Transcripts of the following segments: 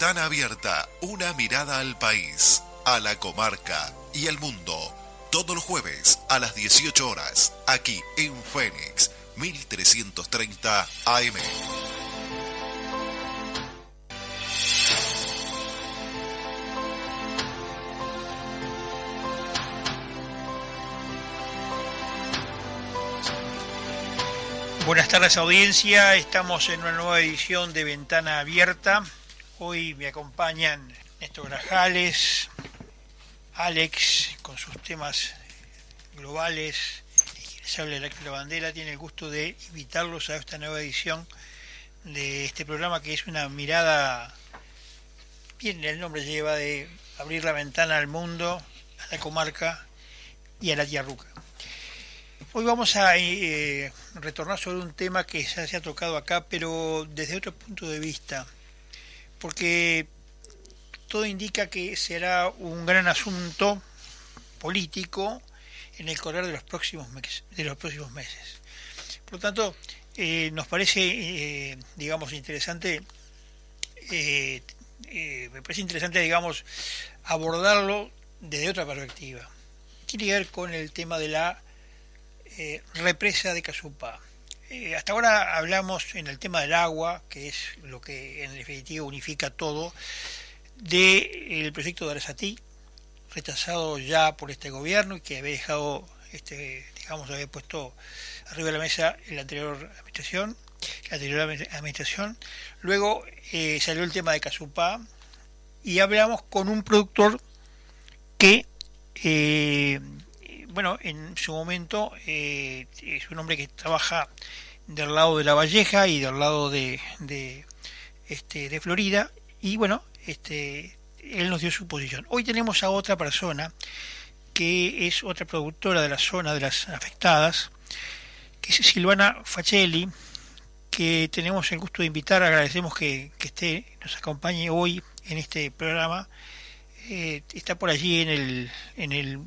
Ventana Abierta, una mirada al país, a la comarca y al mundo. Todos los jueves a las 18 horas, aquí en Fénix, 1330 AM. Buenas tardes, audiencia. Estamos en una nueva edición de Ventana Abierta. Hoy me acompañan Néstor Grajales, Alex con sus temas globales, y quien les habla Héctor Bandera. Tiene el gusto de invitarlos a esta nueva edición de este programa, que es una mirada, bien el nombre lleva, de abrir la ventana al mundo, a la comarca y a la tierruca. Hoy vamos a retornar sobre un tema que ya se ha tocado acá, pero desde otro punto de vista, porque todo indica que será un gran asunto político en el correr de los próximos meses. Por lo tanto, nos parece, interesante, abordarlo desde otra perspectiva. Tiene que ver con el tema de la represa de Casupá. Hasta ahora hablamos en el tema del agua, que es lo que en definitiva unifica todo, del proyecto de Arasatí, rechazado ya por este gobierno y que había dejado, había puesto arriba de la mesa la anterior administración. Luego salió el tema de Casupá y hablamos con un productor que en su momento es un hombre que trabaja del lado de La Valleja y del lado de Florida, y él nos dio su posición. Hoy tenemos a otra persona que es otra productora de la zona de las afectadas, que es Silvana Facelli, que tenemos el gusto de invitar. Agradecemos que nos acompañe hoy en este programa. Está por allí en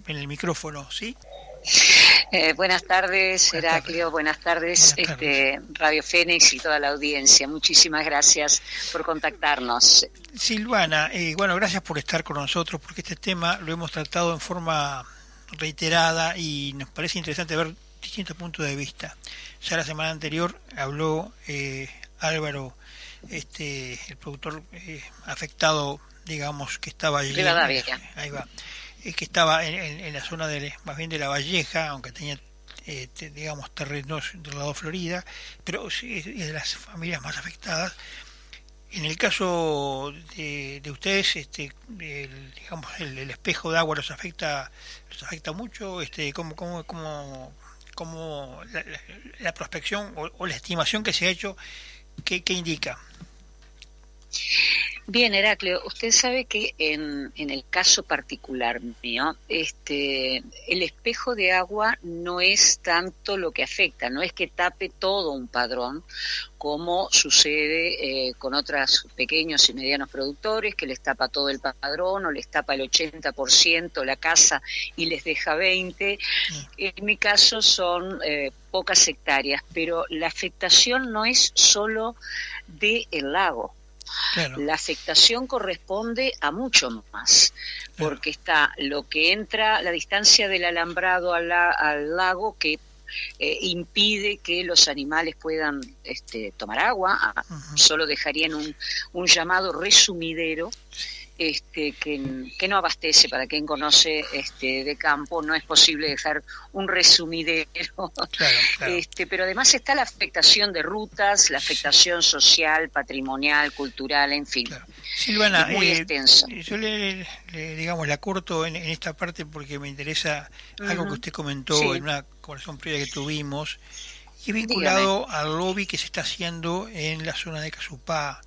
el micrófono, ¿sí? Buenas tardes, Heraclio, buenas tardes, Radio Fénix y toda la audiencia. Muchísimas gracias por contactarnos. Silvana, gracias por estar con nosotros, porque este tema lo hemos tratado en forma reiterada y nos parece interesante ver distintos puntos de vista. Ya la semana anterior habló Álvaro, el productor afectado, que estaba allí, ahí va, que estaba en la zona más bien de La Valleja, aunque tenía terrenos del lado de Florida, pero es de las familias más afectadas. En el caso de ustedes, el espejo de agua los afecta mucho. ¿Cómo la prospección o la estimación que se ha hecho, qué indica? Bien, Heraclio, usted sabe que en el caso particular mío, el espejo de agua no es tanto lo que afecta, no es que tape todo un padrón, como sucede con otros pequeños y medianos productores, que les tapa todo el padrón o les tapa el 80% la casa y les deja 20%. En mi caso son pocas hectáreas, pero la afectación no es solo del lago. Claro. La afectación corresponde a mucho más, porque está lo que entra, la distancia del alambrado al lago, que impide que los animales puedan tomar agua. Solo dejarían un llamado resumidero, que no abastece. Para quien conoce de campo, no es posible dejar un resumidero. Claro. Pero además está la afectación de rutas, la afectación social, patrimonial, cultural, en fin. Claro. Silvana, es muy extenso. Yo la corto en esta parte porque me interesa algo que usted comentó en una conversación previa que tuvimos, y vinculado al lobby que se está haciendo en la zona de Casupá.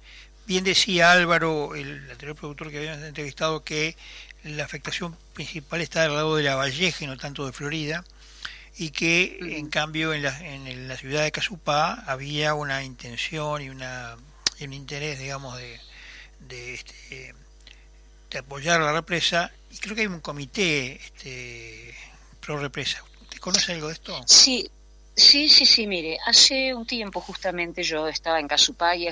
Bien decía Álvaro, el anterior productor que habíamos entrevistado, que la afectación principal está del lado de La Valleja y no tanto de Florida, y que en cambio en la ciudad de Casupá había una intención y un interés, de apoyar la represa, y creo que hay un comité pro represa. ¿Usted conoce algo de esto? Sí. Sí, sí, sí, mire, hace un tiempo justamente yo estaba en Casupá y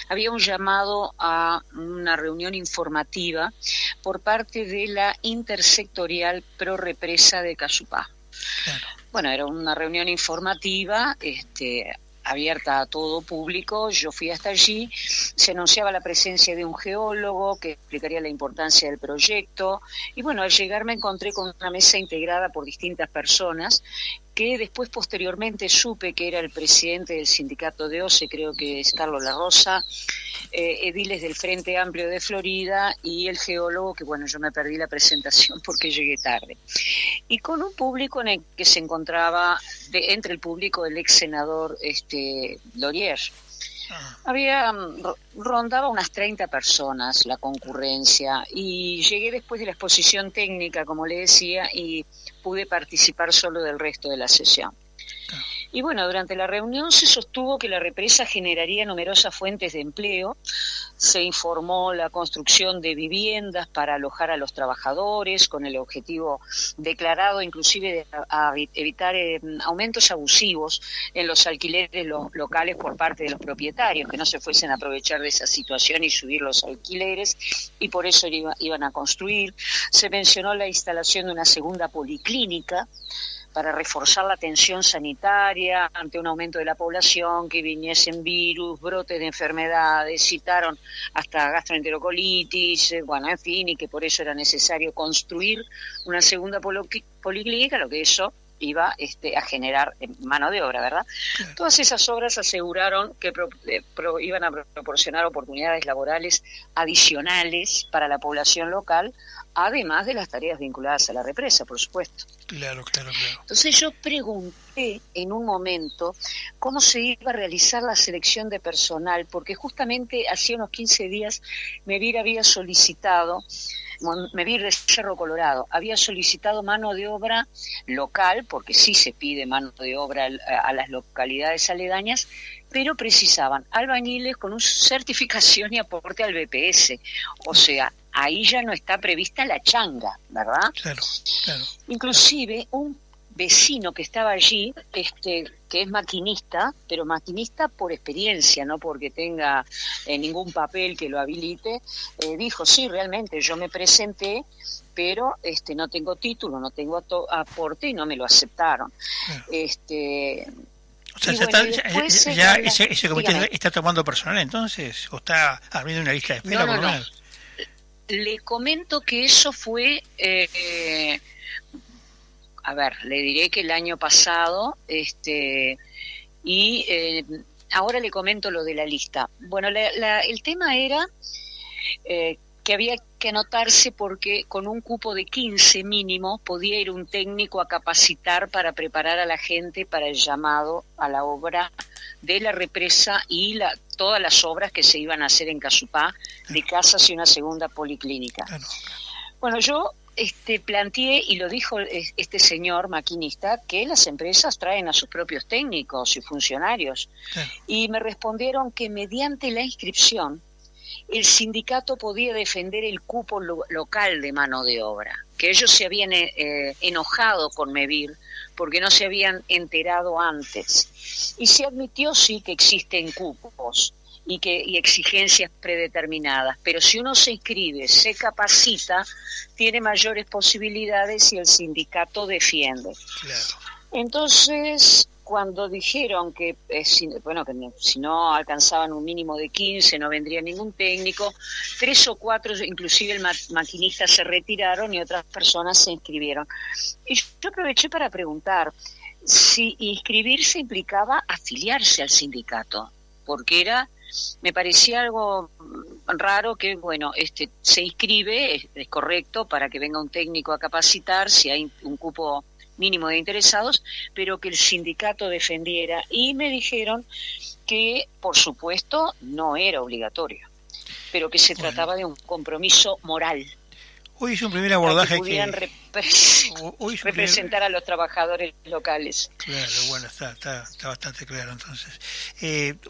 había un llamado a una reunión informativa por parte de la Intersectorial Pro Represa de Casupá. Claro. Bueno, era una reunión informativa, abierta a todo público. Yo fui hasta allí, se anunciaba la presencia de un geólogo que explicaría la importancia del proyecto, y bueno, al llegar me encontré con una mesa integrada por distintas personas, que después posteriormente supe que era el presidente del sindicato de OCE, creo que es Carlos La Rosa, ediles del Frente Amplio de Florida y el geólogo, que bueno, yo me perdí la presentación porque llegué tarde. Y con un público en el que se encontraba, entre el público, el ex senador Laurier. Rondaba unas 30 personas la concurrencia, y llegué después de la exposición técnica, como le decía, y pude participar solo del resto de la sesión. Y bueno, durante la reunión se sostuvo que la represa generaría numerosas fuentes de empleo. Se informó la construcción de viviendas para alojar a los trabajadores, con el objetivo declarado inclusive de evitar aumentos abusivos en los alquileres locales por parte de los propietarios, que no se fuesen a aprovechar de esa situación y subir los alquileres, y por eso iban a construir. Se mencionó la instalación de una segunda policlínica para reforzar la atención sanitaria ante un aumento de la población, que viniesen virus, brotes de enfermedades, citaron hasta gastroenterocolitis, bueno, en fin, y que por eso era necesario construir una segunda policlínica, lo que eso iba a generar mano de obra, ¿verdad? Claro. Todas esas obras aseguraron que iban a proporcionar oportunidades laborales adicionales para la población local, además de las tareas vinculadas a la represa, por supuesto. Claro. Entonces yo pregunté en un momento cómo se iba a realizar la selección de personal, porque justamente hacía unos 15 días Mevir de Cerro Colorado había solicitado mano de obra local, porque sí se pide mano de obra a las localidades aledañas, pero precisaban albañiles con una certificación y aporte al BPS. O sea, ahí ya no está prevista la changa, ¿verdad? Claro. Inclusive un vecino que estaba allí, que es maquinista, pero maquinista por experiencia, no porque tenga ningún papel que lo habilite, dijo, sí, realmente yo me presenté, pero no tengo título, no tengo aporte y no me lo aceptaron. O sea, ese comité está tomando personal entonces, o está abriendo una lista de espera, por lo menos. Le comento que eso fue, le diré que el año pasado, ahora le comento lo de la lista. Bueno, el tema era que había que anotarse porque con un cupo de 15 mínimo podía ir un técnico a capacitar para preparar a la gente para el llamado a la obra de la represa y todas las obras que se iban a hacer en Casupá, de casas y una segunda policlínica. Bueno, yo planteé, y lo dijo este señor maquinista, que las empresas traen a sus propios técnicos y funcionarios. Y me respondieron que mediante la inscripción el sindicato podía defender el cupo local de mano de obra, que ellos se habían enojado con Mevir porque no se habían enterado antes. Y se admitió, sí, que existen cupos y exigencias predeterminadas, pero si uno se inscribe, se capacita, tiene mayores posibilidades y el sindicato defiende. Claro. Entonces, cuando dijeron que si no alcanzaban un mínimo de 15 no vendría ningún técnico, 3 o 4, inclusive el maquinista, se retiraron y otras personas se inscribieron. Y yo aproveché para preguntar si inscribirse implicaba afiliarse al sindicato, porque me parecía algo raro que, se inscribe, es correcto, para que venga un técnico a capacitar, si hay un cupo mínimo de interesados, pero que el sindicato defendiera, y me dijeron que, por supuesto, no era obligatorio, pero que se trataba de un compromiso moral. Hoy es un primer abordaje que pudieran representar a los trabajadores locales. Claro, bueno, está bastante claro entonces.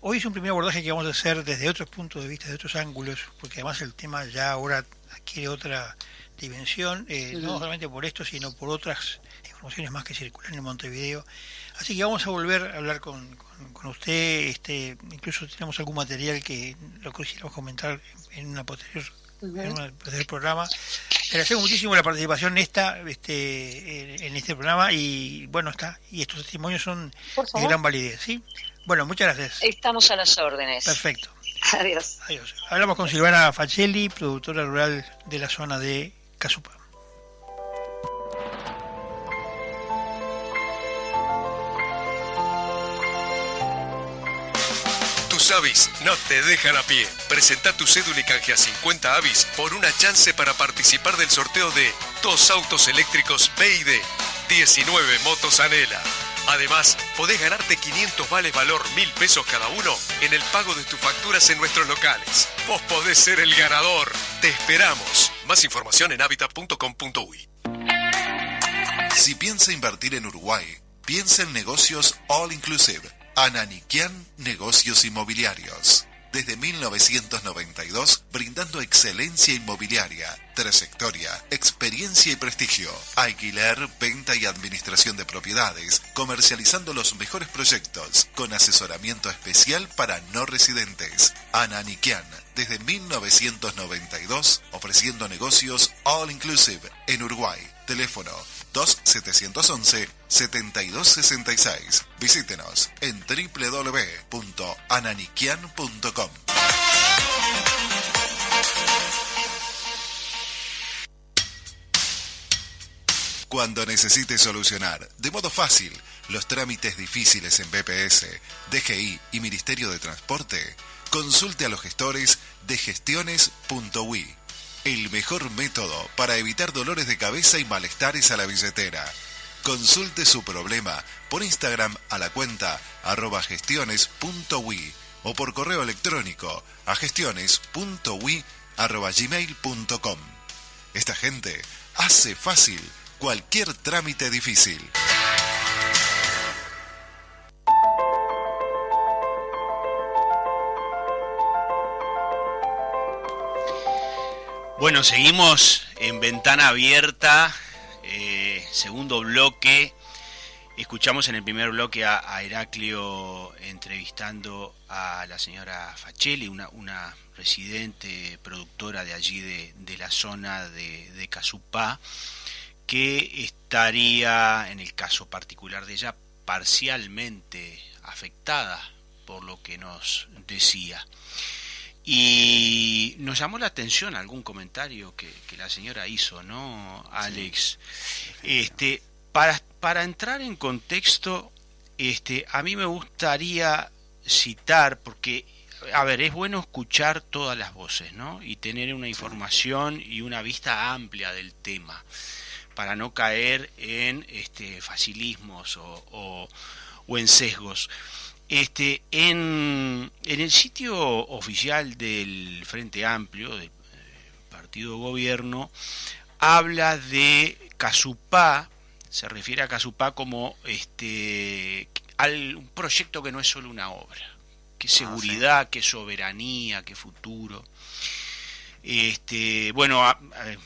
Hoy es un primer abordaje que vamos a hacer desde otros puntos de vista, de otros ángulos, porque además el tema ya ahora adquiere otra dimensión, no solamente por esto, sino por otras informaciones más que circulan en Montevideo. Así que vamos a volver a hablar con usted, incluso tenemos algún material que lo quisiéramos comentar en una posterior, en un posterior programa. Le agradezco muchísimo la participación en este programa y bueno, y estos testimonios son de gran validez, ¿sí? Bueno, muchas gracias. Estamos a las órdenes. Perfecto. Adiós. Adiós. Hablamos con Silvana Facelli, productora rural de la zona de Casupá. Tus avis no te dejan a pie. Presenta tu cédula y canjea 50 avis por una chance para participar del sorteo de 2 autos eléctricos BYD, 19 motos Anela. Además, podés ganarte 500 vales valor 1.000 pesos cada uno en el pago de tus facturas en nuestros locales. Vos podés ser el ganador. Te esperamos. Más información en habitat.com.uy. Si piensa invertir en Uruguay, piensa en negocios all inclusive. Ananiquian Negocios Inmobiliarios. Desde 1992, brindando excelencia inmobiliaria, trayectoria, experiencia y prestigio. Alquiler, venta y administración de propiedades, comercializando los mejores proyectos, con asesoramiento especial para no residentes. Ananiquian, desde 1992, ofreciendo negocios all inclusive en Uruguay. Teléfono 2711-7266. Visítenos en www.ananiquian.com. Cuando necesites solucionar de modo fácil los trámites difíciles en BPS, DGI y Ministerio de Transporte, consulte a los gestores de gestiones.ui. El mejor método para evitar dolores de cabeza y malestares a la billetera. Consulte su problema por Instagram a la cuenta @gestiones.ui o por correo electrónico a gestiones.ui@gmail.com. Esta gente hace fácil cualquier trámite difícil. Bueno, seguimos en Ventana Abierta, segundo bloque. Escuchamos en el primer bloque a Heraclio entrevistando a la señora Facelli, una residente productora de allí de la zona de Casupá, que estaría, en el caso particular de ella, parcialmente afectada por lo que nos decía. Y nos llamó la atención algún comentario que la señora hizo, ¿no, Alex? Sí. Para entrar en contexto, a mí me gustaría citar, porque, a ver, es bueno escuchar todas las voces, ¿no? Y tener una información y una vista amplia del tema, para no caer en facilismos o en sesgos. En el sitio oficial del Frente Amplio, del Partido Gobierno, habla de Casupá, se refiere a Casupá como un proyecto que no es solo una obra, que seguridad, que soberanía, que futuro.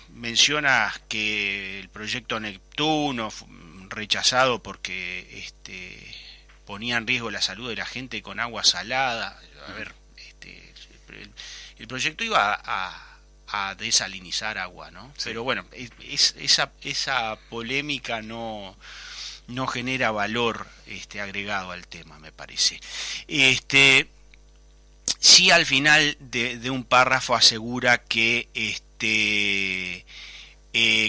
Menciona que el proyecto Neptuno fue rechazado porque ponía en riesgo la salud de la gente con agua salada. A ver, el proyecto iba a desalinizar agua, ¿no? Sí. Pero bueno, esa polémica no genera valor agregado al tema, me parece. Sí, al final de un párrafo asegura que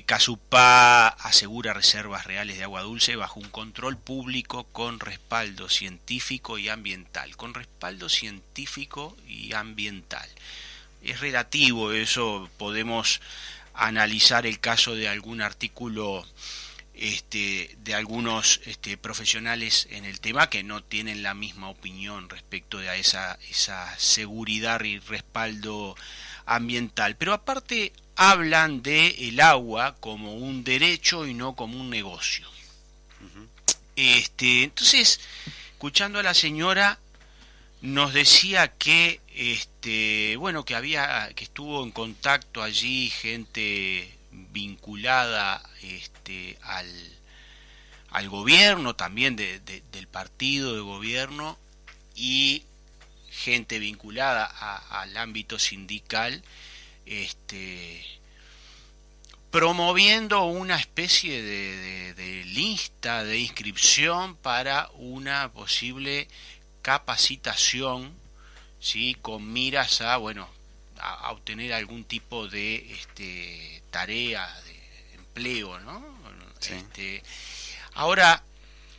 Casupá asegura reservas reales de agua dulce bajo un control público con respaldo científico y ambiental. Con respaldo científico y ambiental. Es relativo eso, podemos analizar el caso de algún artículo de algunos profesionales en el tema que no tienen la misma opinión respecto de esa seguridad y respaldo ambiental. Pero aparte hablan de el agua como un derecho y no como un negocio. Uh-huh. Entonces, escuchando a la señora, nos decía que que estuvo en contacto allí gente vinculada al gobierno también del partido de gobierno y gente vinculada al ámbito sindical, promoviendo una especie de lista de inscripción para una posible capacitación, ¿sí?, con miras a obtener algún tipo de tarea de empleo, ¿no? Sí. Ahora,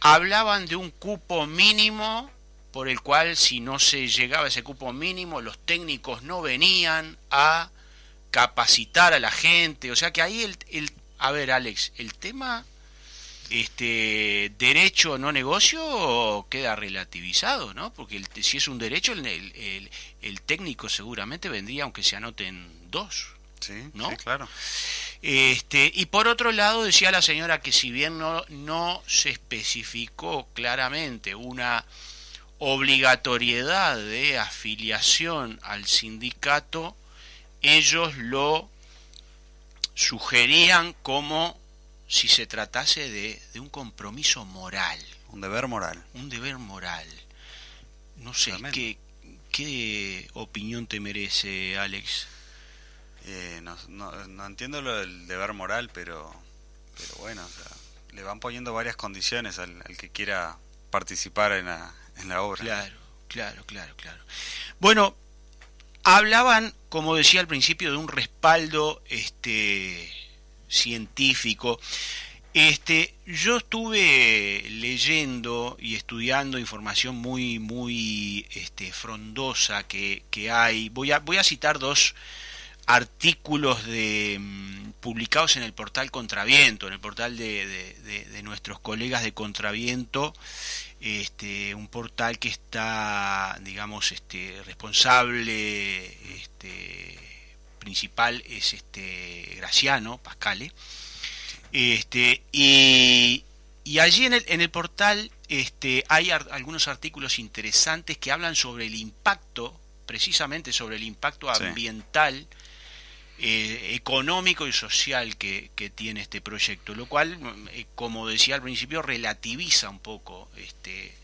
hablaban de un cupo mínimo por el cual, si no se llegaba a ese cupo mínimo, los técnicos no venían a capacitar a la gente. O sea que ahí a ver, Alex, el tema derecho no negocio queda relativizado, ¿no? Porque si es un derecho, el técnico seguramente vendría aunque se anoten 2, sí, ¿no? Sí, claro. Y por otro lado decía la señora que si bien no se especificó claramente una obligatoriedad de afiliación al sindicato, ellos lo sugerían como si se tratase de un compromiso moral. Un deber moral. Un deber moral. No sé, ¿qué opinión te merece, Alex? No entiendo lo del deber moral, pero bueno, o sea, le van poniendo varias condiciones al que quiera participar en la obra. Claro. Bueno, hablaban, como decía al principio, de un respaldo científico. Yo estuve leyendo y estudiando información muy frondosa que hay. Voy a citar 2 artículos publicados en el portal Contraviento, en el portal de nuestros colegas de Contraviento, un portal que está, digamos, responsable principal es Graciano Pascale, y allí en el portal hay algunos artículos interesantes que hablan sobre el impacto, precisamente sobre el impacto ambiental, económico y social que tiene este proyecto, lo cual, como decía al principio, relativiza un poco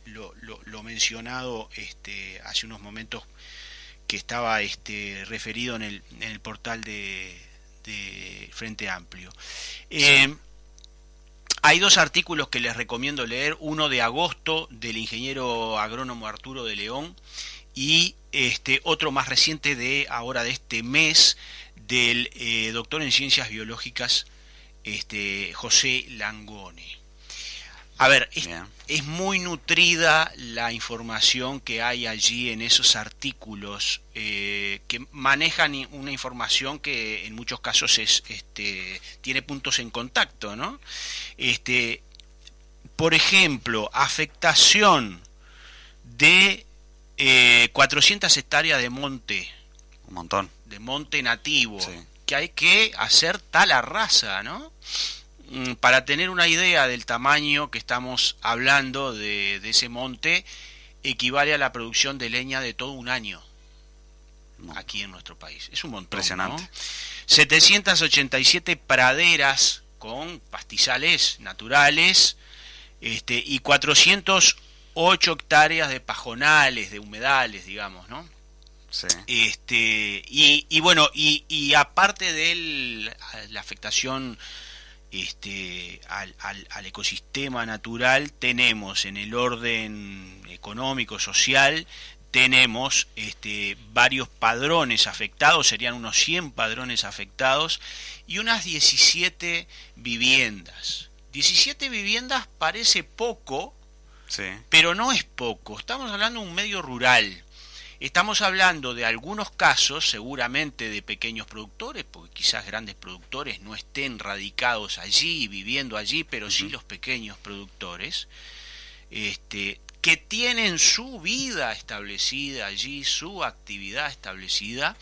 lo mencionado hace unos momentos, que estaba referido en el portal de Frente Amplio. Hay 2 artículos que les recomiendo leer, uno de agosto del ingeniero agrónomo Arturo de León y otro más reciente de este mes del doctor en ciencias biológicas José Langone. A ver, es muy nutrida la información que hay allí en esos artículos, que manejan una información que en muchos casos tiene puntos en contacto, ¿no? Por ejemplo, afectación de 400 hectáreas de monte. Un montón. De monte nativo, sí, que hay que hacer tala rasa, ¿no? Para tener una idea del tamaño que estamos hablando de ese monte, equivale a la producción de leña de todo un año aquí en nuestro país. Es un montón, impresionante, ¿no? 787 praderas con pastizales naturales, y 408 hectáreas de pajonales, de humedales, digamos, ¿no? Sí. Y bueno, y aparte de la afectación al ecosistema natural, tenemos en el orden económico, social, tenemos varios padrones afectados, serían unos 100 padrones afectados, y unas 17 viviendas. 17 viviendas parece poco, sí, pero no es poco. Estamos hablando de un medio rural. Estamos hablando de algunos casos, seguramente de pequeños productores, porque quizás grandes productores no estén radicados allí, viviendo allí, pero sí los pequeños productores, que tienen su vida establecida allí, su actividad establecida,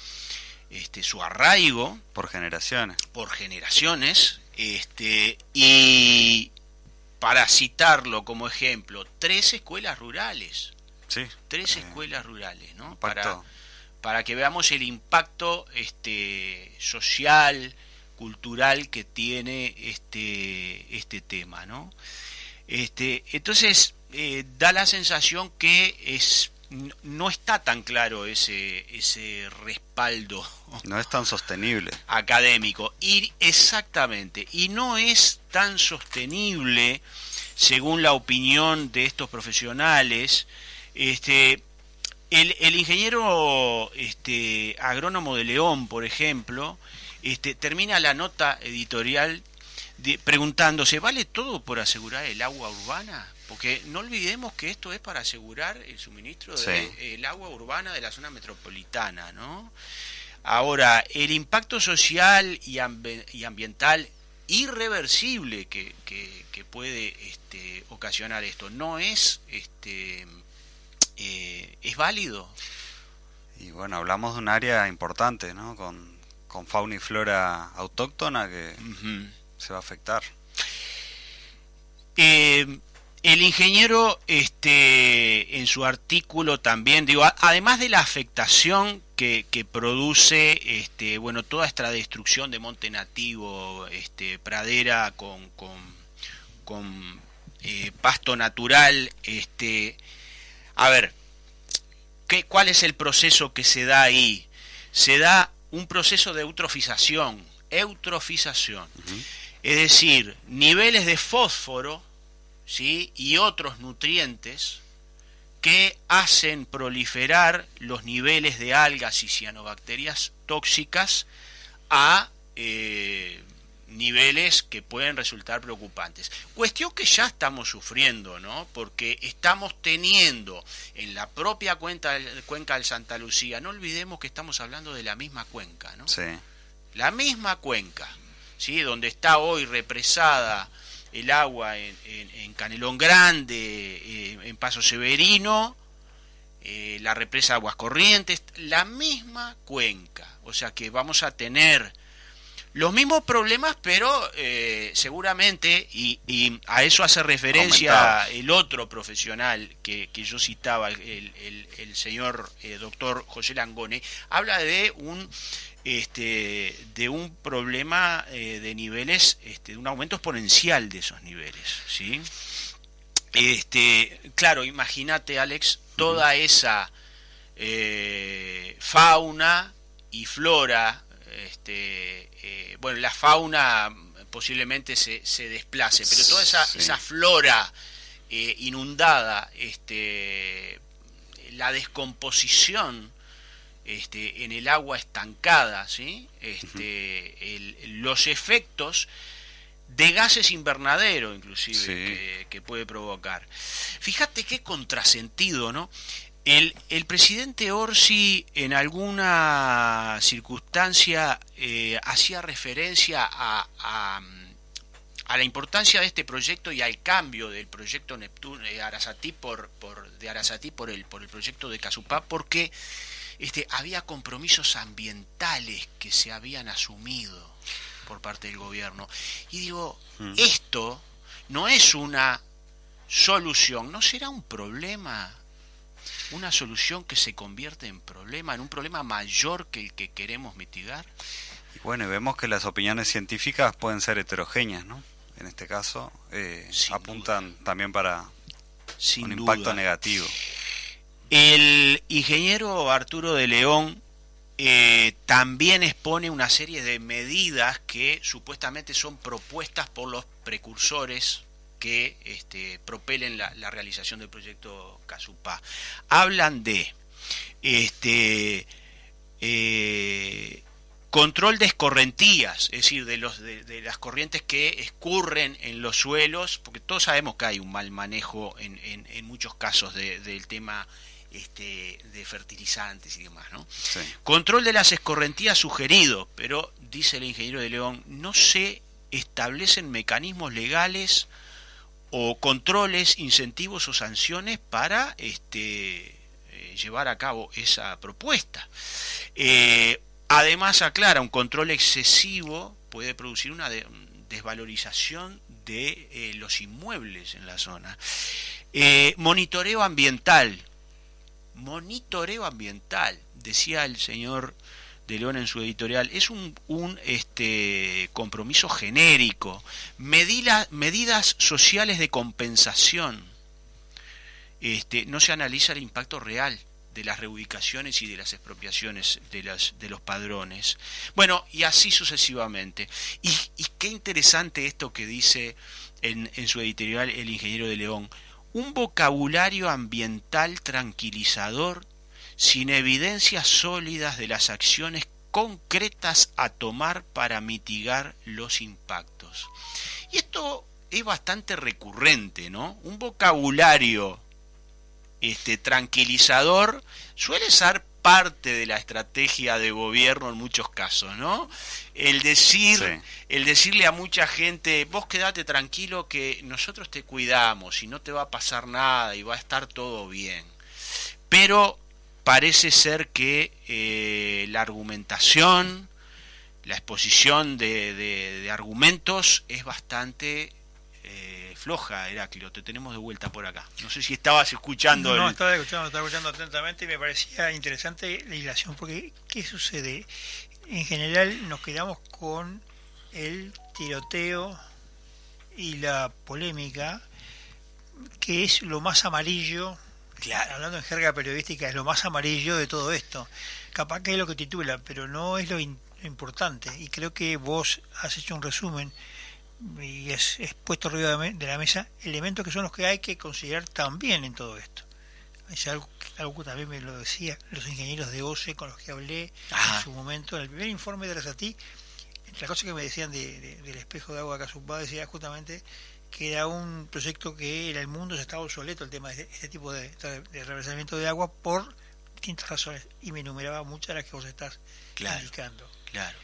su arraigo. Por generaciones. Y para citarlo como ejemplo, 3 escuelas rurales. Sí. 3 escuelas rurales, ¿no? Impacto. Para que veamos el impacto social, cultural que tiene este tema, ¿no? Entonces da la sensación que no está tan claro ese respaldo. No es tan sostenible. Académico. Exactamente. Y no es tan sostenible, según la opinión de estos profesionales. El ingeniero agrónomo de León, por ejemplo, termina la nota editorial preguntándose, ¿vale todo por asegurar el agua urbana? Porque no olvidemos que esto es para asegurar el suministro del agua urbana de la zona metropolitana, ¿no? Ahora, el impacto social y ambiental irreversible que puede ocasionar esto no es es válido. Y bueno, hablamos de un área importante, ¿no? Con fauna y flora autóctona que se va a afectar. El ingeniero en su artículo también, además de la afectación que produce toda esta destrucción de monte nativo, pradera con pasto natural, a ver, ¿cuál es el proceso que se da ahí? Se da un proceso de eutrofización, es decir, niveles de fósforo, ¿sí?, y otros nutrientes que hacen proliferar los niveles de algas y cianobacterias tóxicas a niveles que pueden resultar preocupantes. Cuestión que ya estamos sufriendo, ¿no? Porque estamos teniendo en la propia cuenca del Santa Lucía, no olvidemos que estamos hablando de la misma cuenca, ¿no? Sí. La misma cuenca, ¿sí?, donde está hoy represada el agua en Canelón Grande, en Paso Severino, la represa de Aguas Corrientes, la misma cuenca. O sea que vamos a tener los mismos problemas, pero seguramente, y a eso hace referencia el otro profesional que yo citaba, el señor doctor José Langone, habla de un problema de niveles, de un aumento exponencial de esos niveles, ¿sí? Claro, imagínate, Alex, toda esa fauna y flora, la fauna posiblemente se desplace, pero toda esa flora inundada, la descomposición en el agua estancada, ¿sí? Los efectos de gases invernadero, inclusive, que puede provocar. Fíjate qué contrasentido, ¿no? El presidente Orsi en alguna circunstancia hacía referencia a la importancia de este proyecto y al cambio del proyecto Neptuno Arasatí por el proyecto de Casupá, porque había compromisos ambientales que se habían asumido por parte del gobierno. Y digo, esto no es una solución, ¿no será un problema? Una solución que se convierte en un problema mayor que el que queremos mitigar. Y bueno, vemos que las opiniones científicas pueden ser heterogéneas, ¿no? En este caso, apuntan también para un impacto negativo. El ingeniero Arturo de León también expone una serie de medidas que supuestamente son propuestas por los precursores que propelen la realización del proyecto Casupá. Hablan de control de escorrentías, es decir, de las corrientes que escurren en los suelos, porque todos sabemos que hay un mal manejo en muchos casos del tema de fertilizantes y demás, ¿no? Sí. Control de las escorrentías sugerido, pero dice el ingeniero de León, no se establecen mecanismos legales o controles, incentivos o sanciones para llevar a cabo esa propuesta. Además, aclara, un control excesivo puede producir una desvalorización de los inmuebles en la zona. Monitoreo ambiental, decía el señor de León en su editorial, es un compromiso genérico, medidas sociales de compensación. No se analiza el impacto real de las reubicaciones y de las expropiaciones de los padrones. Bueno, y así sucesivamente. Y qué interesante esto que dice en su editorial el ingeniero de León: un vocabulario ambiental tranquilizador sin evidencias sólidas de las acciones concretas a tomar para mitigar los impactos. Y esto es bastante recurrente, ¿no? Un vocabulario tranquilizador suele ser parte de la estrategia de gobierno en muchos casos, ¿no? El decirle a mucha gente: vos quedate tranquilo que nosotros te cuidamos y no te va a pasar nada y va a estar todo bien. Pero parece ser que la argumentación, la exposición de argumentos es bastante floja. Heraclio, te tenemos de vuelta por acá. No sé si estabas escuchando. No, estaba escuchando atentamente y me parecía interesante la ilación, porque ¿qué sucede? En general nos quedamos con el tiroteo y la polémica, que es lo más amarillo. Claro, hablando en jerga periodística, es lo más amarillo de todo esto. Capaz que es lo que titula, pero no es lo importante. Y creo que vos has hecho un resumen y has puesto arriba de la mesa elementos que son los que hay que considerar también en todo esto. Es algo que también me lo decían los ingenieros de OCE con los que hablé en su momento. En el primer informe de Arasatí, entre las cosas que me decían del espejo de agua de Casupá, decía justamente que era un proyecto que en el mundo ya estaba obsoleto, el tema de este tipo de reversamiento de agua, por distintas razones, y me enumeraba muchas de las que vos estás indicando. Claro.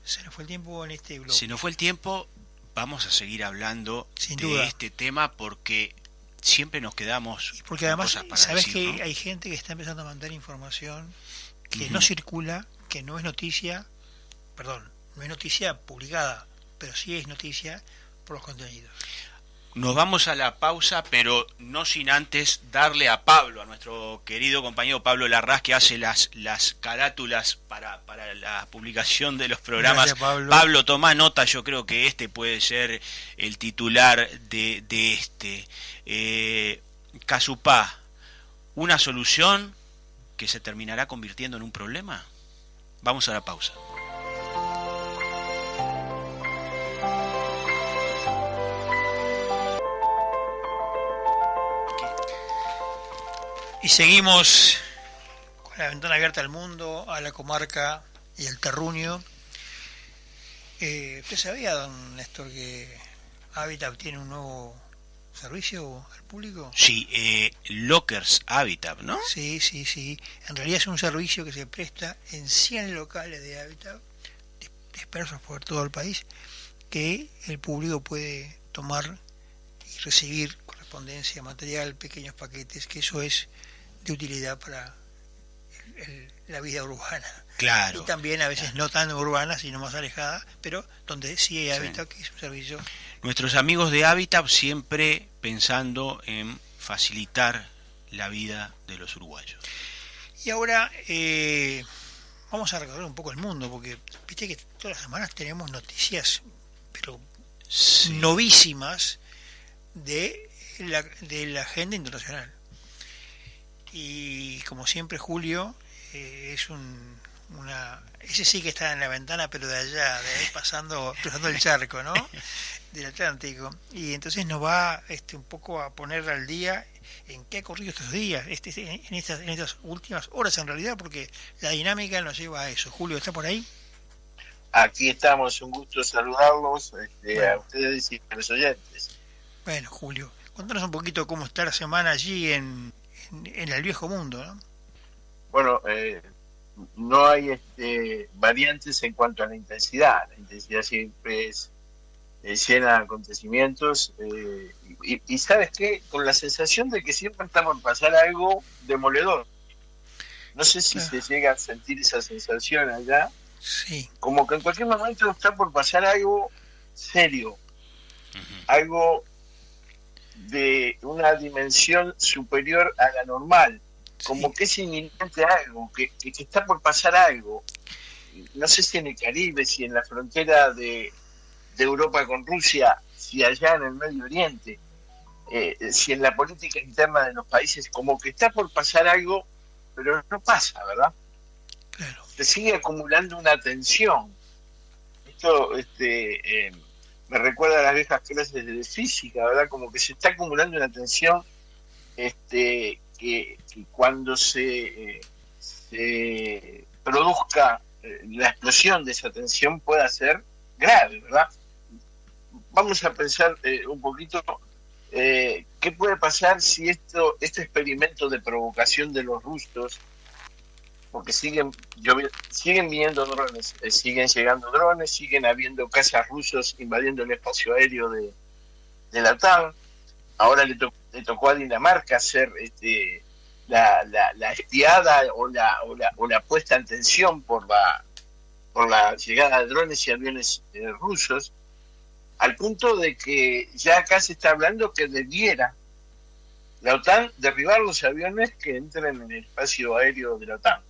Se nos fue el tiempo en este bloque. Se nos fue el tiempo. Vamos a seguir hablando sin duda de este tema porque siempre nos quedamos. Y porque además, sabes decir, que ¿no? hay gente que está empezando a mandar información que no circula, que no es noticia, no es noticia publicada, pero sí es noticia por los contenidos. Nos vamos a la pausa, pero no sin antes darle a Pablo, a nuestro querido compañero Pablo Larraz, que hace las carátulas para la publicación de los programas. Gracias, Pablo, toma nota, yo creo que este puede ser el titular de este. Casupá, ¿una solución que se terminará convirtiendo en un problema? Vamos a la pausa. Y seguimos con la ventana abierta al mundo, a la comarca y al terruño. ¿Usted sabía, don Néstor, que Habitat tiene un nuevo servicio al público? Sí, Lockers Habitat, ¿no? Sí. En realidad es un servicio que se presta en 100 locales de Habitat, dispersos por todo el país, que el público puede tomar y recibir correspondencia, material, pequeños paquetes, que eso es de utilidad para la vida urbana. Claro. Y también a veces no tan urbana, sino más alejada, pero donde sí hay Habitat, que es un servicio. Nuestros amigos de Habitat siempre pensando en facilitar la vida de los uruguayos. Y ahora vamos a recorrer un poco el mundo, porque viste que todas las semanas tenemos noticias, pero novísimas de la agenda internacional. Y como siempre, Julio es ese sí que está en la ventana, pero de allá, de ahí cruzando el charco, ¿no? Del Atlántico. Y entonces nos va un poco a poner al día en qué ha ocurrido estos días, en estas últimas horas en realidad, porque la dinámica nos lleva a eso. Julio, ¿está por ahí? Aquí estamos, un gusto saludarlos a ustedes y a los oyentes. Bueno, Julio, contanos un poquito cómo está la semana allí en el viejo mundo, ¿no? Bueno, no hay variantes en cuanto a la intensidad. La intensidad siempre es llena de acontecimientos y ¿sabes qué? Con la sensación de que siempre está por pasar algo demoledor. No sé si se llega a sentir esa sensación allá. Sí. Como que en cualquier momento está por pasar algo serio, algo de una dimensión superior a la normal. como que es inminente algo, que está por pasar algo. No sé si en el Caribe, si en la frontera de Europa con Rusia, si allá en el Medio Oriente, si en la política interna de los países, como que está por pasar algo, pero no pasa, ¿verdad? Claro. Se sigue acumulando una tensión. Esto me recuerda a las viejas clases de física, ¿verdad? Como que se está acumulando una tensión que cuando se produzca la explosión de esa tensión pueda ser grave, ¿verdad? Vamos a pensar un poquito qué puede pasar si este experimento de provocación de los rusos, porque siguen viniendo drones, siguen llegando drones, siguen habiendo cazas rusos invadiendo el espacio aéreo de la OTAN. Ahora le tocó a Dinamarca hacer la espiada o la puesta en tensión por la llegada de drones y aviones rusos, al punto de que ya acá se está hablando que debiera la OTAN derribar los aviones que entren en el espacio aéreo de la OTAN.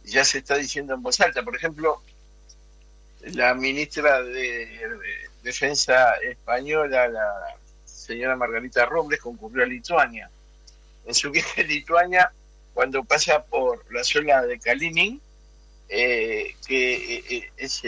Ya se está diciendo en voz alta. Por ejemplo, la ministra de Defensa española, la señora Margarita Robles, concurrió a Lituania. En su viaje a Lituania, cuando pasa por la zona de Kaliningrad, que es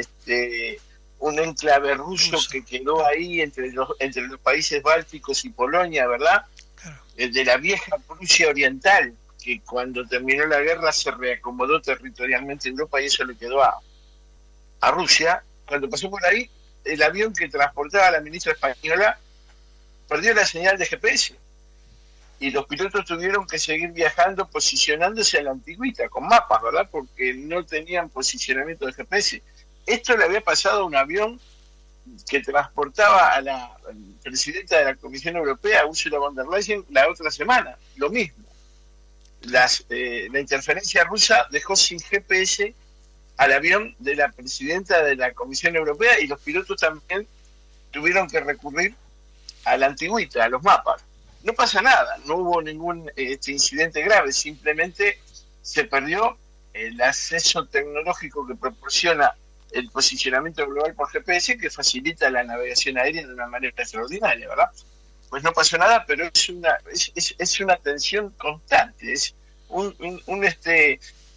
un enclave ruso que quedó ahí entre los países bálticos y Polonia, ¿verdad? Claro. De la vieja Prusia Oriental, que cuando terminó la guerra se reacomodó territorialmente en Europa y eso le quedó a Rusia. Cuando pasó por ahí, el avión que transportaba a la ministra española perdió la señal de GPS y los pilotos tuvieron que seguir viajando posicionándose a la antigüita con mapas, ¿verdad? Porque no tenían posicionamiento de GPS. Esto le había pasado a un avión que transportaba a la presidenta de la Comisión Europea, Ursula von der Leyen, la otra semana. Lo mismo. La interferencia rusa dejó sin GPS al avión de la presidenta de la Comisión Europea y los pilotos también tuvieron que recurrir a la antigüita, a los mapas. No pasa nada, no hubo ningún incidente grave, simplemente se perdió el acceso tecnológico que proporciona el posicionamiento global por GPS, que facilita la navegación aérea de una manera extraordinaria, ¿verdad? Pues no pasó nada, pero es una tensión constante, es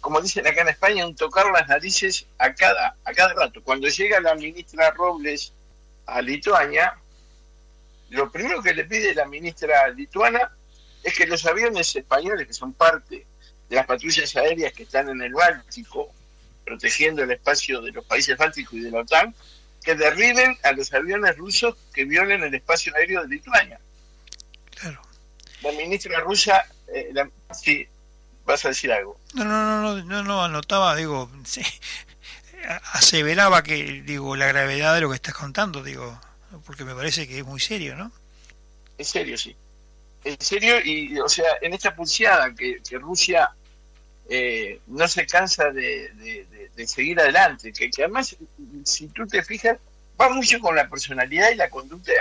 como dicen acá en España, un tocar las narices a cada rato. Cuando llega la ministra Robles a Lituania, lo primero que le pide la ministra lituana es que los aviones españoles, que son parte de las patrullas aéreas que están en el Báltico, protegiendo el espacio de los países bálticos y de la OTAN, que derriben a los aviones rusos que violen el espacio aéreo de Lituania. Claro. La ministra rusa, sí, vas a decir algo. No, anotaba, digo, sí, aseveraba que, digo, la gravedad de lo que estás contando, digo, porque me parece que es muy serio, ¿no? Es serio, sí. En serio, y o sea, en esta pulseada que Rusia no se cansa de seguir adelante, que además, si tú te fijas, va mucho con la personalidad y la conducta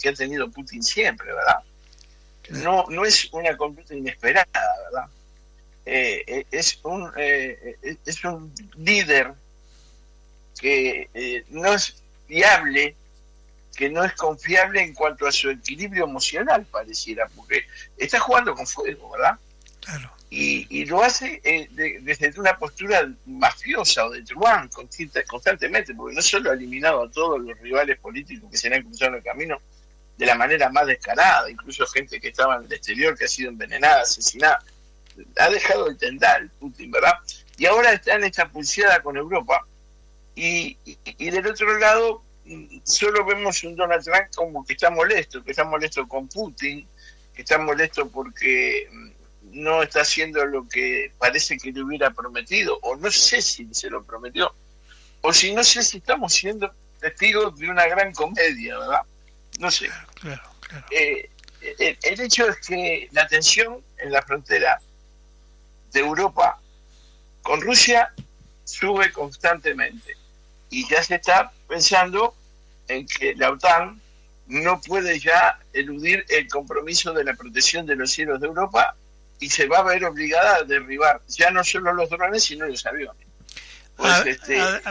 que ha tenido Putin siempre, ¿verdad? No es una conducta inesperada, ¿verdad? Es un líder que no es fiable, que no es confiable en cuanto a su equilibrio emocional, pareciera, porque está jugando con fuego, ¿verdad? Claro. Y lo hace desde una postura mafiosa o de truán constantemente, porque no solo ha eliminado a todos los rivales políticos que se le han cruzado en el camino de la manera más descarada, incluso gente que estaba en el exterior, que ha sido envenenada, asesinada, ha dejado el tendal Putin, ¿verdad? Y ahora está en esta pulseada con Europa, y del otro lado solo vemos un Donald Trump como que está molesto con Putin, que está molesto porque no está haciendo lo que parece que le hubiera prometido, o no sé si se lo prometió, o si no sé si estamos siendo testigos de una gran comedia, ¿verdad? No sé. Claro. El hecho es que la tensión en la frontera de Europa con Rusia sube constantemente y ya se está pensando en que la OTAN no puede ya eludir el compromiso de la protección de los cielos de Europa y se va a ver obligada a derribar ya no solo los drones, sino los aviones. Pues,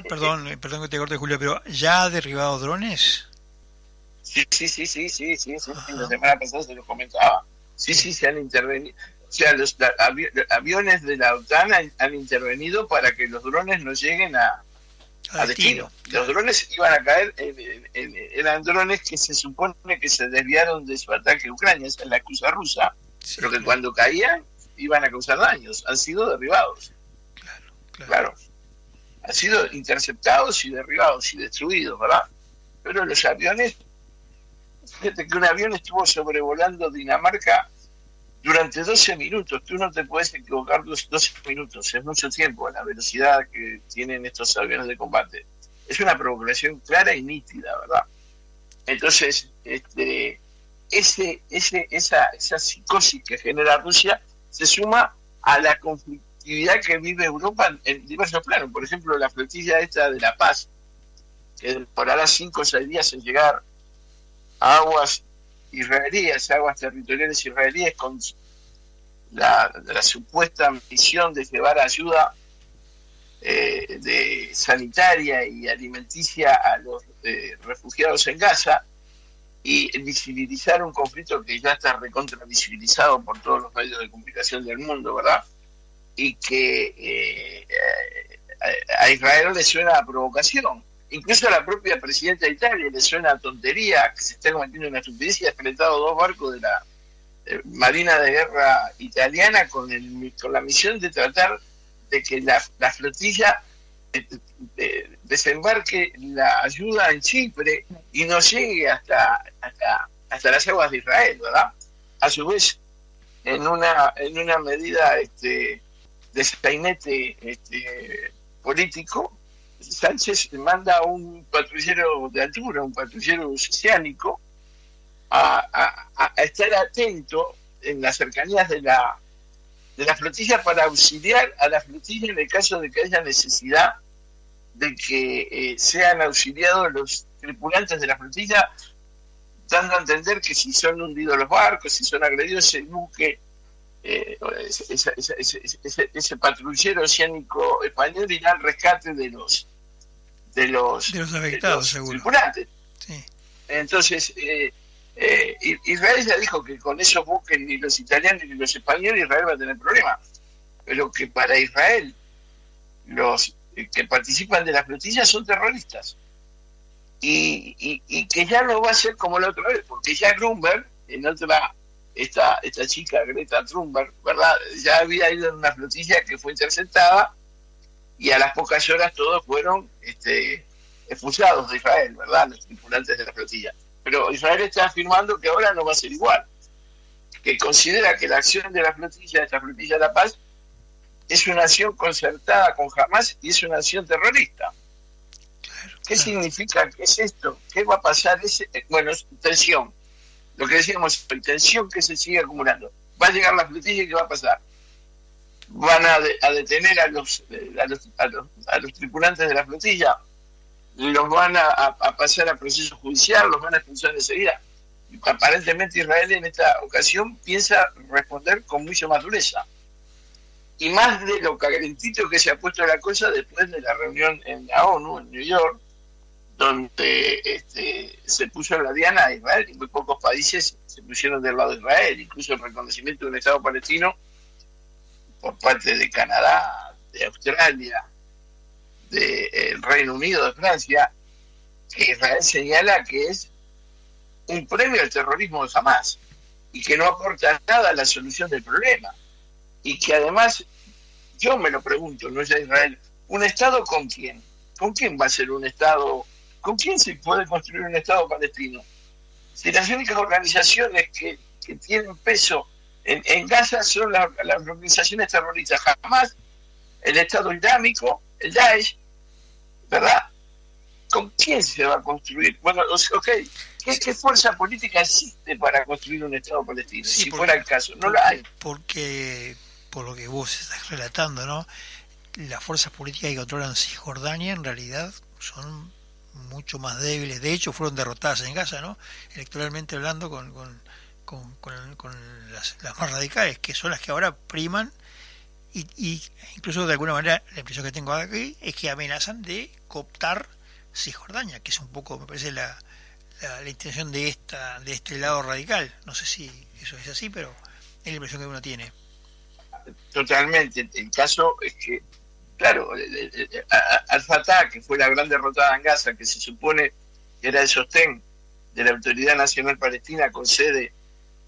perdón que te corte, Julio, pero ¿ya ha derribado drones? Sí, la semana pasada se lo comentaba. Sí, se han intervenido. O sea, los aviones de la OTAN han intervenido para que los drones no lleguen a destino. Los drones iban a caer, eran drones que se supone que se desviaron de su ataque a Ucrania, esa es la excusa rusa, pero que cuando caían iban a causar daños, han sido derribados. Claro. Han sido interceptados y derribados y destruidos, ¿verdad? Pero los aviones, fíjate que un avión estuvo sobrevolando Dinamarca durante 12 minutos. Tú no te puedes equivocar 12 minutos, es mucho tiempo a la velocidad que tienen estos aviones de combate. Es una provocación clara y nítida, ¿verdad? Entonces, esa psicosis que genera Rusia se suma a la conflictividad que vive Europa en diversos planos. Por ejemplo, la flotilla esta de La Paz, que demorará 5 o 6 días en llegar a aguas israelíes, aguas territoriales israelíes, con la supuesta misión de llevar ayuda de sanitaria y alimenticia a los refugiados en Gaza y visibilizar un conflicto que ya está recontra visibilizado por todos los medios de comunicación del mundo, ¿verdad? Y que a Israel le suena a provocación. Incluso a la propia presidenta de Italia le suena a tontería que se está cometiendo una estupidez y ha enfrentado 2 barcos de la Marina de Guerra italiana con la misión de tratar de que la flotilla desembarque la ayuda en Chipre y no llegue hasta las aguas de Israel, ¿verdad? A su vez, en una medida de sainete político, Sánchez manda un patrullero de altura, un patrullero oceánico, a estar atento en las cercanías de la flotilla para auxiliar a la flotilla en el caso de que haya necesidad de que sean auxiliados los tripulantes de la flotilla, dando a entender que si son hundidos los barcos, si son agredidos el buque, ese patrullero oceánico español irá al rescate de los afectados, seguro. Tripulantes. Sí. Entonces, Israel ya dijo que con esos buques ni los italianos ni los españoles Israel va a tener problemas, pero que para Israel los que participan de la flotilla son terroristas y que ya no va a ser como la otra vez, porque ya Thunberg, esta chica Greta Thunberg, ¿verdad? Ya había ido en una flotilla que fue interceptada y a las pocas horas todos fueron expulsados de Israel, ¿verdad? Los tripulantes de la flotilla. Pero Israel está afirmando que ahora no va a ser igual, que considera que la acción de la flotilla, esta flotilla de la paz, es una acción concertada con Hamas y es una acción terrorista. ¿Qué significa? ¿Qué es esto? ¿Qué va a pasar? Bueno, es tensión. Lo que decíamos, tensión que se sigue acumulando. Va a llegar la flotilla y ¿qué va a pasar? Van a detener a los tripulantes de la flotilla, los van a pasar a proceso judicial, los van a expulsar enseguida. Aparentemente Israel en esta ocasión piensa responder con mucho más dureza. Y más de lo calentito que se ha puesto la cosa después de la reunión en la ONU, en New York, donde se puso la diana a Israel y muy pocos países se pusieron del lado de Israel, incluso el reconocimiento de un Estado palestino por parte de Canadá, de Australia, del Reino Unido, de Francia, que Israel señala que es un premio al terrorismo de Hamas y que no aporta nada a la solución del problema. Y que además, yo me lo pregunto, no es ya Israel, ¿un Estado con quién? ¿Con quién va a ser un Estado? ¿Con quién se puede construir un Estado palestino? Si las únicas organizaciones que tienen peso en Gaza son las organizaciones terroristas, Hamas, el Estado Islámico, el Daesh, ¿verdad? ¿Con quién se va a construir? Bueno, okay, ¿qué fuerza política existe para construir un Estado palestino? Sí, si fuera el caso, no la hay. Porque, por lo que vos estás relatando, ¿no? Las fuerzas políticas que controlan Cisjordania en realidad son mucho más débiles. De hecho, fueron derrotadas en Gaza, ¿no? Electoralmente hablando, con las más radicales, que son las que ahora priman, y incluso de alguna manera la impresión que tengo aquí es que amenazan de cooptar Cisjordania, que es un poco, me parece, la intención de este lado radical. No sé si eso es así, pero es la impresión que uno tiene. Totalmente. El caso es que, claro, Al-Fatah, que fue la gran derrotada en Gaza, que se supone que era el sostén de la Autoridad Nacional Palestina con sede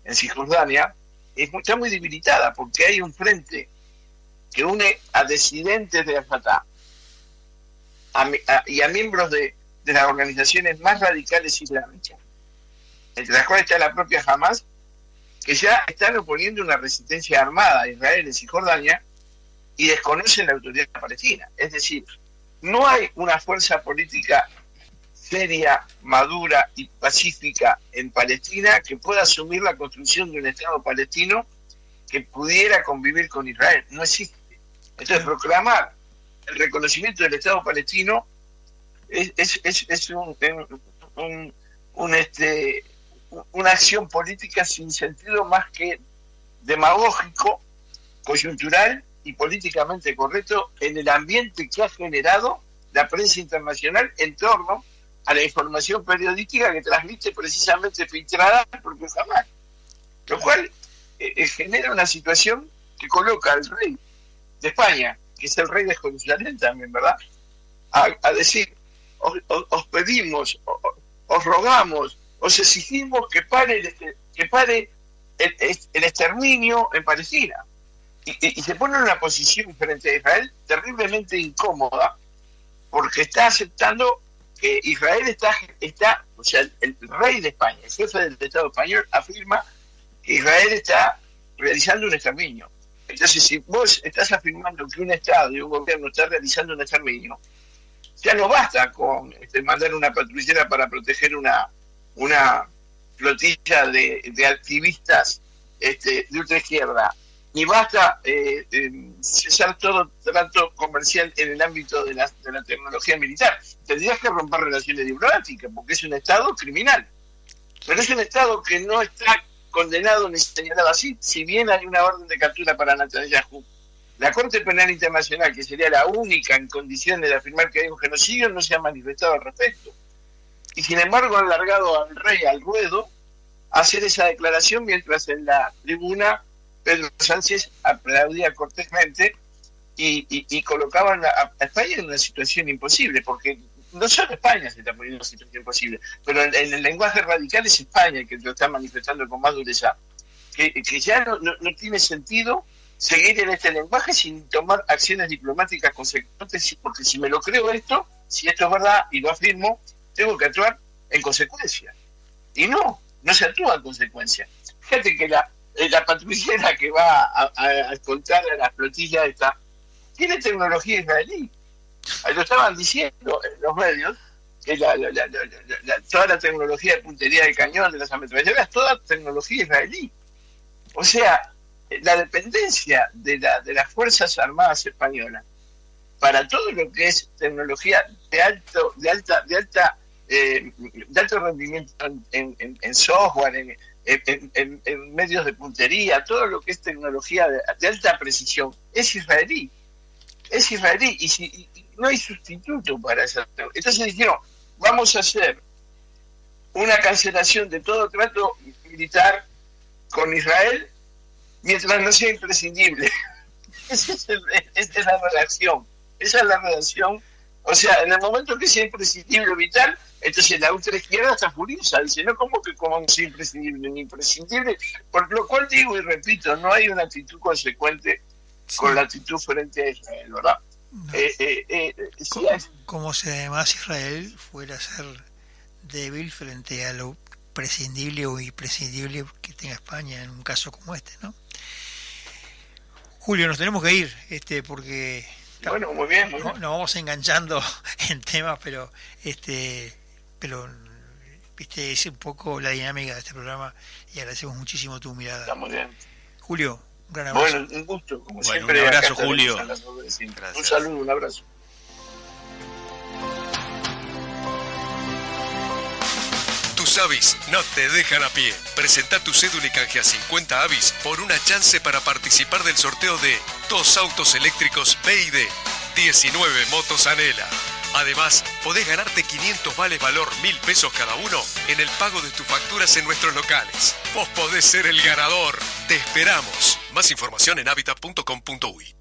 en Cisjordania, está muy debilitada porque hay un frente que une a disidentes de Al-Fatah y a miembros de las organizaciones más radicales islámicas, entre las cuales está la propia Hamas, que ya están oponiendo una resistencia armada a Israel en Cisjordania y desconocen la autoridad palestina. Es decir, no hay una fuerza política seria, madura y pacífica en Palestina que pueda asumir la construcción de un Estado palestino que pudiera convivir con Israel. No existe. Entonces, proclamar el reconocimiento del Estado palestino es una acción política sin sentido más que demagógico, coyuntural y políticamente correcto en el ambiente que ha generado la prensa internacional en torno a la información periodística que transmite precisamente filtrada por propio Hamas, lo cual genera una situación que coloca al rey de España, que es el rey de Jerusalén también, ¿verdad?, a decir, os pedimos, os rogamos, os exigimos que pare el exterminio en Palestina. Y se pone en una posición frente a Israel terriblemente incómoda, porque está aceptando que Israel está, o sea, el rey de España, el jefe del Estado español, afirma que Israel está realizando un exterminio. Entonces, si vos estás afirmando que un Estado y un gobierno está realizando un exterminio, ya no basta con mandar una patrullera para proteger una flotilla de activistas de ultraizquierda, ni basta cesar todo trato comercial en el ámbito de la tecnología militar. Tendrías que romper relaciones diplomáticas, porque es un Estado criminal. Pero es un Estado que no está condenado ni señalado así, si bien hay una orden de captura para Netanyahu. La Corte Penal Internacional, que sería la única en condiciones de afirmar que hay un genocidio, no se ha manifestado al respecto. Y sin embargo han largado al rey al ruedo a hacer esa declaración, mientras en la tribuna Pedro Sánchez aplaudía cortésmente y colocaban a España en una situación imposible, porque no solo España se está poniendo en una situación imposible, pero en el lenguaje radical es España el que lo está manifestando con más dureza, que ya no tiene sentido seguir en este lenguaje sin tomar acciones diplomáticas consecuentes, porque si me lo creo esto, si esto es verdad y lo afirmo, tengo que actuar en consecuencia. Y no se actúa en consecuencia. Fíjate que la patrullera que va a escoltar a la flotilla esta tiene tecnología israelí. Lo estaban diciendo en los medios, que toda la tecnología de puntería del cañón, de las ametralladoras, toda tecnología israelí. O sea, la dependencia de las Fuerzas Armadas españolas para todo lo que es tecnología de alto rendimiento en software, en medios de puntería, todo lo que es tecnología de alta precisión, es israelí. Y no hay sustituto para esa. Entonces dijeron, vamos a hacer una cancelación de todo trato militar con Israel mientras no sea imprescindible. Esa es la redacción. O sea, en el momento que sea imprescindible vital, entonces la ultraizquierda está furiosa, dice, no, ¿cómo que como es imprescindible? Ni imprescindible, por lo cual digo y repito, no hay una actitud consecuente con la actitud frente a Israel, ¿verdad? No. Como si además Israel fuera a ser débil frente a lo prescindible o imprescindible que tenga España en un caso como este, ¿no? Julio, nos tenemos que ir, porque bueno, muy bien. Nos vamos enganchando en temas, pero viste, es un poco la dinámica de este programa y agradecemos muchísimo tu mirada. Está muy bien. Julio, un gran abrazo. Bueno, un gusto, como siempre. Un abrazo, Julio. Un saludo, un abrazo. Tus avis no te dejan a pie. Presenta tu cédula y canjea 50 avis por una chance para participar del sorteo de 2 autos eléctricos BYD, 19 motos Anela. Además, podés ganarte 500 vales valor 1.000 pesos cada uno en el pago de tus facturas en nuestros locales. Vos podés ser el ganador. Te esperamos. Más información en habitat.com.uy.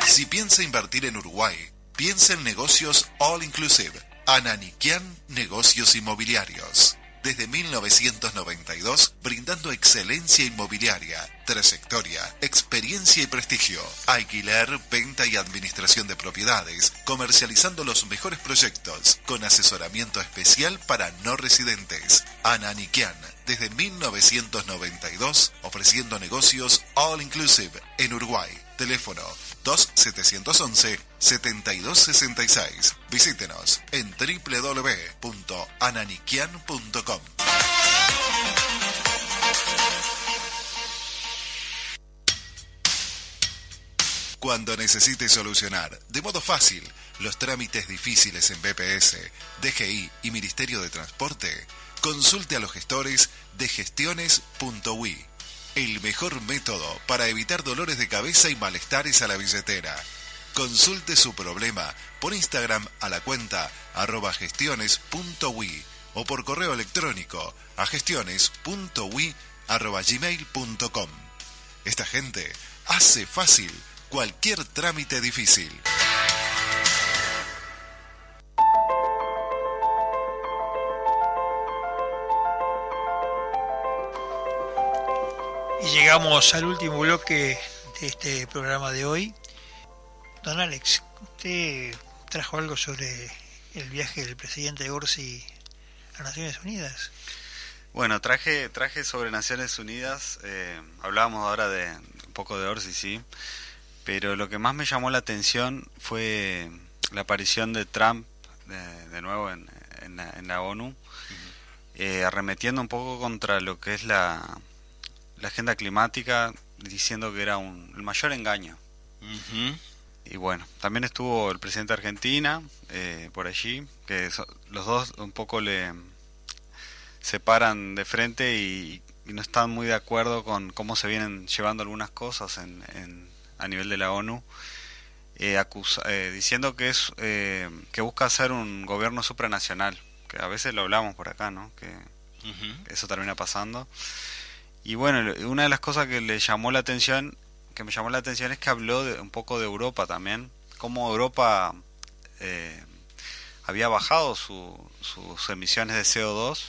Si piensa invertir en Uruguay, piensa en negocios All Inclusive. Ananiquian Negocios Inmobiliarios. Desde 1992, brindando excelencia inmobiliaria, trayectoria, experiencia y prestigio. Alquiler, venta y administración de propiedades, comercializando los mejores proyectos, con asesoramiento especial para no residentes. Ananiquian, desde 1992, ofreciendo negocios All Inclusive en Uruguay. Teléfono 2711-7266. Visítenos en www.ananiquian.com. Cuando necesite solucionar de modo fácil los trámites difíciles en BPS, DGI y Ministerio de Transporte, consulte a los gestores de gestiones.ui. El mejor método para evitar dolores de cabeza y malestares a la billetera. Consulte su problema por Instagram a la cuenta @gestiones.ui o por correo electrónico a gestiones.ui@gmail.com. Esta gente hace fácil cualquier trámite difícil. Y llegamos al último bloque de este programa de hoy. Don Alex, usted trajo algo sobre el viaje del presidente Orsi a Naciones Unidas. Bueno, traje sobre Naciones Unidas, hablábamos ahora de un poco de Orsi, sí, pero lo que más me llamó la atención fue la aparición de Trump de nuevo en la ONU, arremetiendo un poco contra lo que es la agenda climática, diciendo que era el mayor engaño. Uh-huh. Y bueno, también estuvo el presidente de Argentina por allí, que los dos un poco se paran de frente y no están muy de acuerdo con cómo se vienen llevando algunas cosas a nivel de la ONU, diciendo que que busca hacer un gobierno supranacional, que a veces lo hablamos por acá, ¿no? Que eso termina pasando. Y bueno, una de las cosas que me llamó la atención es que habló un poco de Europa también, cómo Europa había bajado sus emisiones de CO2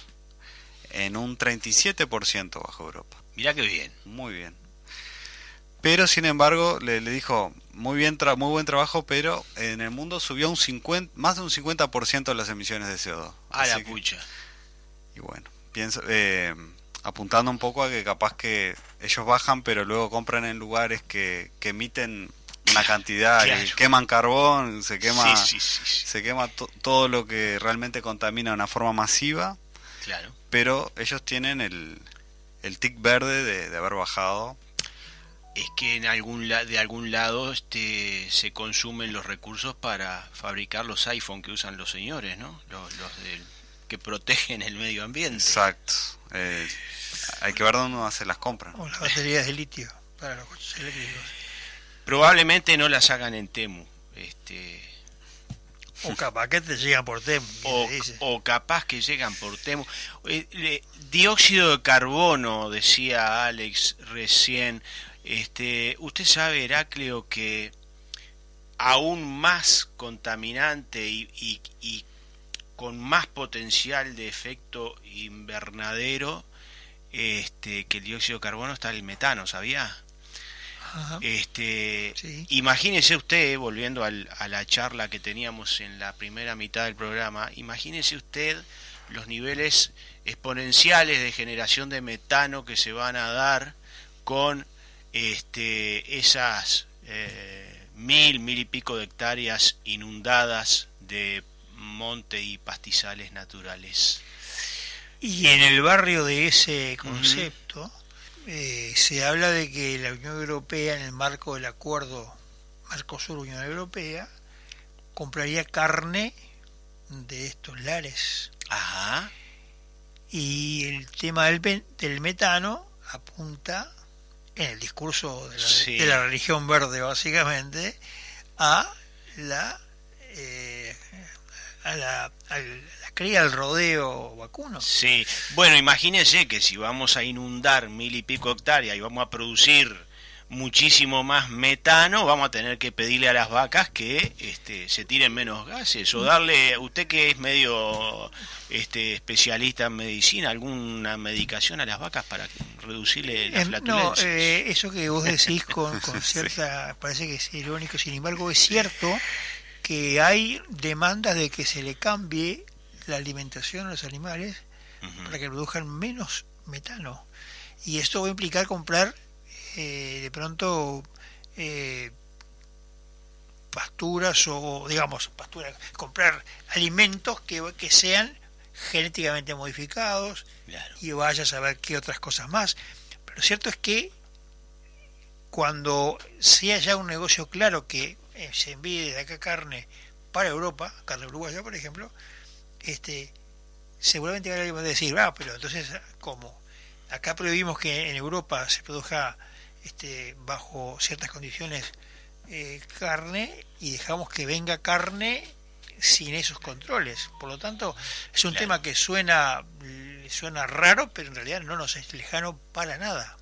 en un 37% bajo Europa. Mirá qué bien. Muy bien. Pero sin embargo le dijo, muy buen trabajo, pero en el mundo subió más de un 50% las emisiones de CO2. A la pucha. Y bueno, pienso... apuntando un poco a que capaz que ellos bajan, pero luego compran en lugares que emiten una cantidad, claro, y queman carbón, se quema, se quema todo lo que realmente contamina de una forma masiva. Claro. Pero ellos tienen el tic verde de haber bajado. Es que de algún lado se consumen los recursos para fabricar los iPhone que usan los señores, ¿no? Los que protegen el medio ambiente. Exacto. Hay que ver dónde uno hace las compras, ¿no? O las baterías de litio para los coches eléctricos. Probablemente no las hagan en Temu. O capaz que te llegan por Temu. O capaz que llegan por Temu. Dióxido de carbono, decía Alex recién. Usted sabe, Heraclio, que aún más contaminante y con más potencial de efecto invernadero que el dióxido de carbono está el metano, ¿sabía? Ajá. Sí. Imagínese usted, volviendo a la charla que teníamos en la primera mitad del programa, imagínese usted los niveles exponenciales de generación de metano que se van a dar con esas 1.000 y pico de hectáreas inundadas de monte y pastizales naturales. Y en el barrio de ese concepto se habla de que la Unión Europea, en el marco del acuerdo Mercosur-Unión Europea, compraría carne de estos lares. Ajá. Y el tema del metano apunta, en el discurso de la religión verde básicamente, a la cría al rodeo vacuno. Sí, bueno, imagínense que si vamos a inundar 1000 y pico hectáreas y vamos a producir muchísimo más metano, vamos a tener que pedirle a las vacas que se tiren menos gases, o darle, usted que es medio especialista en medicina, alguna medicación a las vacas para reducirle la flatulencia. No, eso que vos decís con cierta, sí, parece que es irónico, sin embargo es cierto que hay demandas de que se le cambie la alimentación a los animales para que produzcan menos metano, y esto va a implicar comprar de pronto pasturas, o digamos comprar alimentos que sean genéticamente modificados, claro, y vaya a saber qué otras cosas más. Pero lo cierto es que cuando sea ya un negocio claro que se envíe desde acá carne para Europa, carne uruguaya por ejemplo, seguramente alguien va a decir, pero entonces ¿cómo? Acá prohibimos que en Europa se produzca bajo ciertas condiciones carne, y dejamos que venga carne sin esos controles. Por lo tanto, es un tema que suena raro, pero en realidad no nos es lejano para nada.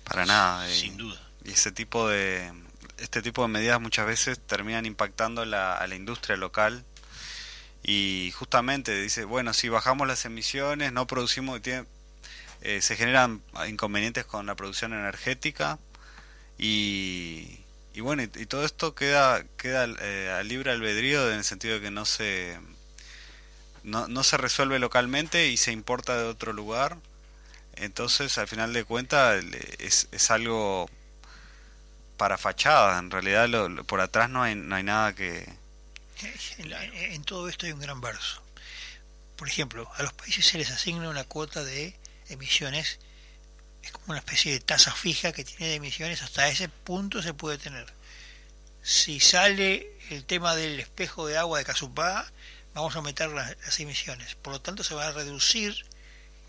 Para nada. Sin duda. Y este tipo de medidas muchas veces terminan impactando a la industria local, y justamente dice, bueno, si bajamos las emisiones, no producimos, se generan inconvenientes con la producción energética, y bueno, y todo esto queda a libre albedrío, en el sentido de que no se resuelve localmente y se importa de otro lugar. Entonces, al final de cuentas, es algo para fachada. En realidad, por atrás no hay nada que... En todo esto hay un gran verso. Por ejemplo, a los países se les asigna una cuota de emisiones, es como una especie de tasa fija que tiene de emisiones, hasta ese punto se puede tener. Si sale el tema del espejo de agua de Casupá, vamos a aumentar las emisiones. Por lo tanto, se va a reducir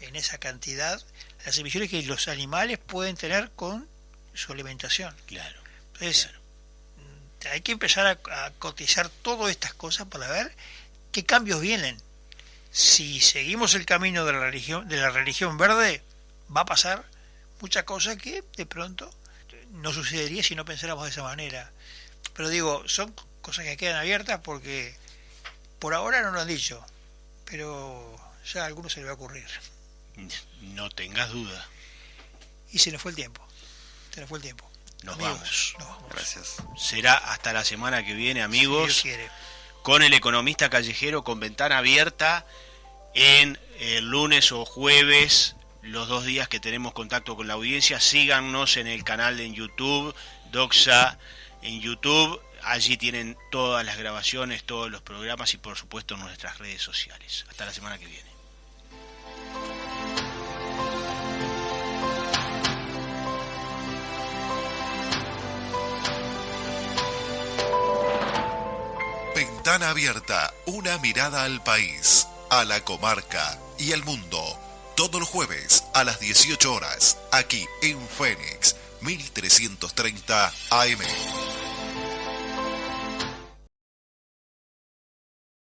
en esa cantidad las emisiones que los animales pueden tener con su alimentación. Claro. Entonces, hay que empezar a cotizar todas estas cosas para ver qué cambios vienen. Si seguimos el camino de la religión verde, va a pasar mucha cosa que de pronto no sucedería si no pensáramos de esa manera. Pero digo, son cosas que quedan abiertas porque por ahora no lo han dicho, pero ya a algunos se le va a ocurrir. No tengas duda. Y se nos fue el tiempo. Nos amigos, vamos. Gracias. Será hasta la semana que viene, amigos. Si Dios quiere. Con el economista callejero, con ventana abierta, en el lunes o jueves, los 2 días que tenemos contacto con la audiencia. Síganos en el canal en YouTube, Doxa en YouTube. Allí tienen todas las grabaciones, todos los programas y por supuesto nuestras redes sociales. Hasta la semana que viene. Ventana abierta, una mirada al país, a la comarca y al mundo. Todos los jueves a las 18 horas, aquí en Fénix, 1330 AM.